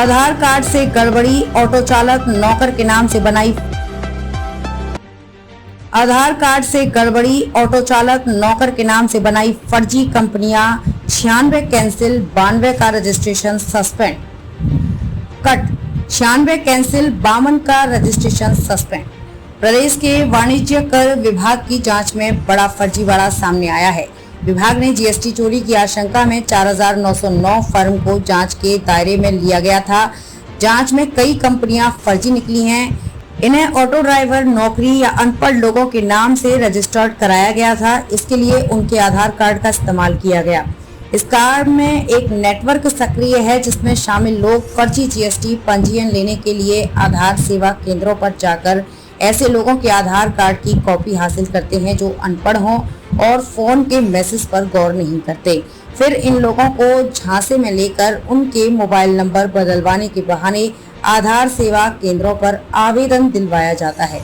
आधार card से गड़बड़ी, auto चालक नौकर के नाम से बनाई। आधार कार्ड से गड़बड़ी, ऑटो चालक नौकर के नाम से बनाई फर्जी कंपनियां, 96 कैंसिल, 92 का रजिस्ट्रेशन सस्पेंड। कट 96 कैंसिल, 52 का रजिस्ट्रेशन सस्पेंड। प्रदेश के वाणिज्य कर विभाग की जांच में बड़ा फर्जीवाड़ा सामने आया है। विभाग ने जीएसटी चोरी की आशंका में 4909 फर्म को जांच के दायरे में लिया गया था। जांच में कई कंपनियां फर्जी निकली हैं। इन्हें ऑटो ड्राइवर नौकरी या अनपढ़ लोगों के नाम से रजिस्टर्ड कराया गया था। इसके लिए उनके आधार कार्ड का इस्तेमाल किया गया। इस कार्ड में एक नेटवर्क सक्रिय है जिसमें शामिल लोग फर्जी जीएसटी पंजीयन लेने के लिए आधार सेवा केंद्रों पर जाकर ऐसे लोगों के आधार कार्ड की कॉपी हासिल करते हैं जो अनपढ़ हों और फोन के मैसेज पर गौर नहीं करते। फिर इन लोगों को झांसे में लेकर उनके मोबाइल नंबर बदलवाने के बहाने आधार सेवा केंद्रों पर आवेदन दिलवाया जाता है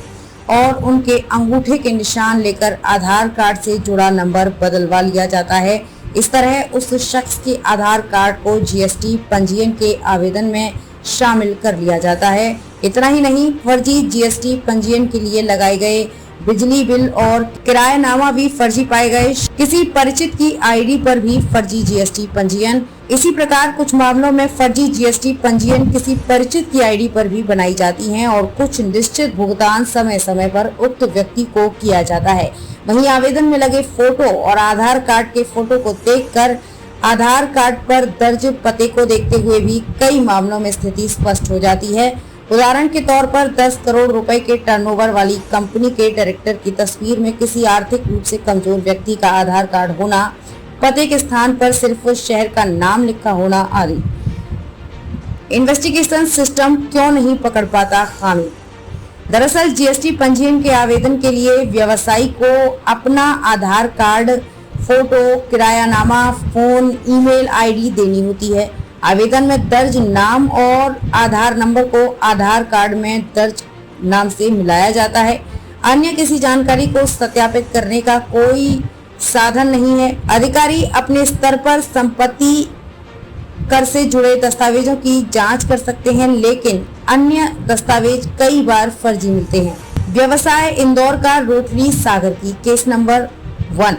और उनके अंगूठे के निशान लेकर आधार कार्ड से जुड़ा नंबर बदलवा लिया जाता है। इस तरह उस शख्स के आधार कार्ड को जीएसटी पंजीयन के आवेदन में शामिल कर लिया जाता है। इतना ही नहीं, फर्जी जीएसटी पंजीयन के लिए लगाए गए बिजली बिल और किरायानामा भी फर्जी पाए गए। किसी परिचित की आईडी पर भी फर्जी जीएसटी पंजीयन। इसी प्रकार कुछ मामलों में फर्जी जीएसटी पंजीयन किसी परिचित की आईडी पर भी बनाई जाती हैं और कुछ निश्चित भुगतान समय समय पर उक्त व्यक्ति को किया जाता है। वहीं आवेदन में लगे फोटो और आधार कार्ड के फोटो को देखकर आधार कार्ड पर दर्ज पते को देखते हुए भी कई मामलों में स्थिति स्पष्ट हो जाती है। उदाहरण के तौर पर 10 करोड़ रुपए के टर्नओवर वाली कंपनी के डायरेक्टर की तस्वीर में किसी आर्थिक रूप से कमजोर व्यक्ति का आधार कार्ड होना, पते के स्थान पर सिर्फ शहर का नाम लिखा होना आदि। इन्वेस्टिगेशन सिस्टम क्यों नहीं पकड़ पाता खामी? दरअसल जीएसटी पंजीयन के आवेदन के लिए व्यवसायी को अपना आधार कार्ड, फोटो, किरायानामा, फोन, ईमेल आईडी देनी होती है। आवेदन में दर्ज नाम और आधार नंबर को आधार कार्ड में दर्ज नाम से मिलाया जाता है। अन्य किसी जानकारी को सत्यापित करने का कोई साधन नहीं है। अधिकारी अपने स्तर पर संपत्ति कर से जुड़े दस्तावेजों की जांच कर सकते हैं, लेकिन अन्य दस्तावेज कई बार फर्जी मिलते हैं। व्यवसाय इंदौर का रोटरी सागर की केस नंबर 1।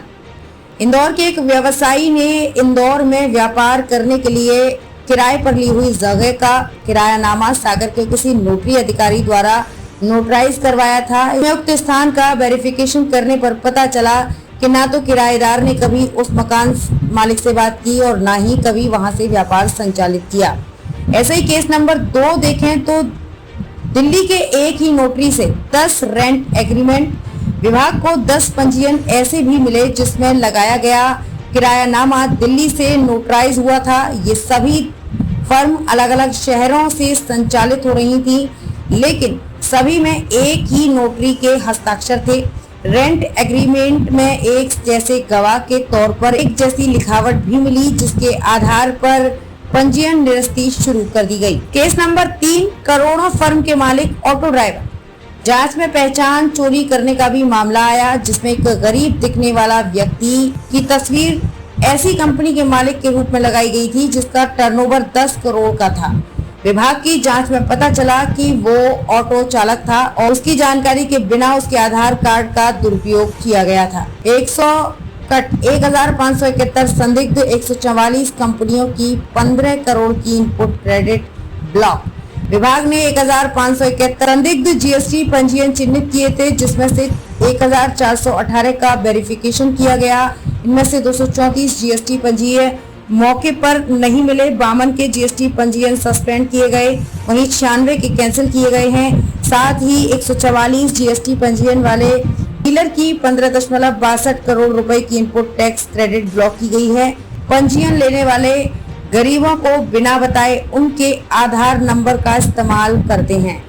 इंदौर के एक व्यवसायी ने इंदौर में व्यापार करने के लिए किराए पर ली हुई जगह का किरायानामा सागर के किसी नोटरी अधिकारी द्वारा नोटराइज करवाया था। उक्त स्थान का वेरिफिकेशन करने पर पता चला कि ना तो किराएदार ने कभी उस मकान मालिक से बात की और ना ही कभी वहां से व्यापार संचालित किया। ऐसे ही केस नंबर 2 देखें तो दिल्ली के एक ही नोटरी से 10 रेंट एग्रीमेंट। विभाग को 10 पंजीयन ऐसे भी मिले जिसमें लगाया गया किरायानामा दिल्ली से नोटराइज हुआ था। ये सभी फर्म अलग अलग शहरों से संचालित हो रही थी, लेकिन सभी में एक ही नोटरी के हस्ताक्षर थे। रेंट एग्रीमेंट में एक जैसे गवाह के तौर पर एक जैसी लिखावट भी मिली, जिसके आधार पर पंजीयन निरस्ती शुरू कर दी गई। केस नंबर 3, करोड़ों फर्म के मालिक ऑटो ड्राइवर। जांच में पहचान चोरी करने का भी मामला आया, जिसमें एक गरीब दिखने वाला व्यक्ति की तस्वीर ऐसी कंपनी के मालिक के रूप में लगाई गई थी जिसका टर्नओवर 10 करोड़ का था। विभाग की जांच में पता चला कि वो ऑटो चालक था और उसकी जानकारी के बिना उसके आधार कार्ड का दुरुपयोग किया गया था। 1571 संदिग्ध 144 कंपनियों की 15 करोड़ की इनपुट क्रेडिट ब्लॉक। विभाग ने 1571 संदिग्ध जीएसटी पंजीयन चिन्हित किए थे, जिसमें से 1418 का वेरिफिकेशन किया गया। इनमें से 234 जीएसटी पंजीयन मौके पर नहीं मिले, 52 के जीएसटी पंजीयन सस्पेंड किए गए, वहीं 96 के कैंसिल किए गए हैं। साथ ही 144 जीएसटी पंजीयन वाले डीलर की 15.62 करोड़ रुपए की इनपुट टैक्स क्रेडिट ब्लॉक की गई है। पंजीयन लेने वाले गरीबों को बिना बताए उनके आधार नंबर का इस्तेमाल करते हैं।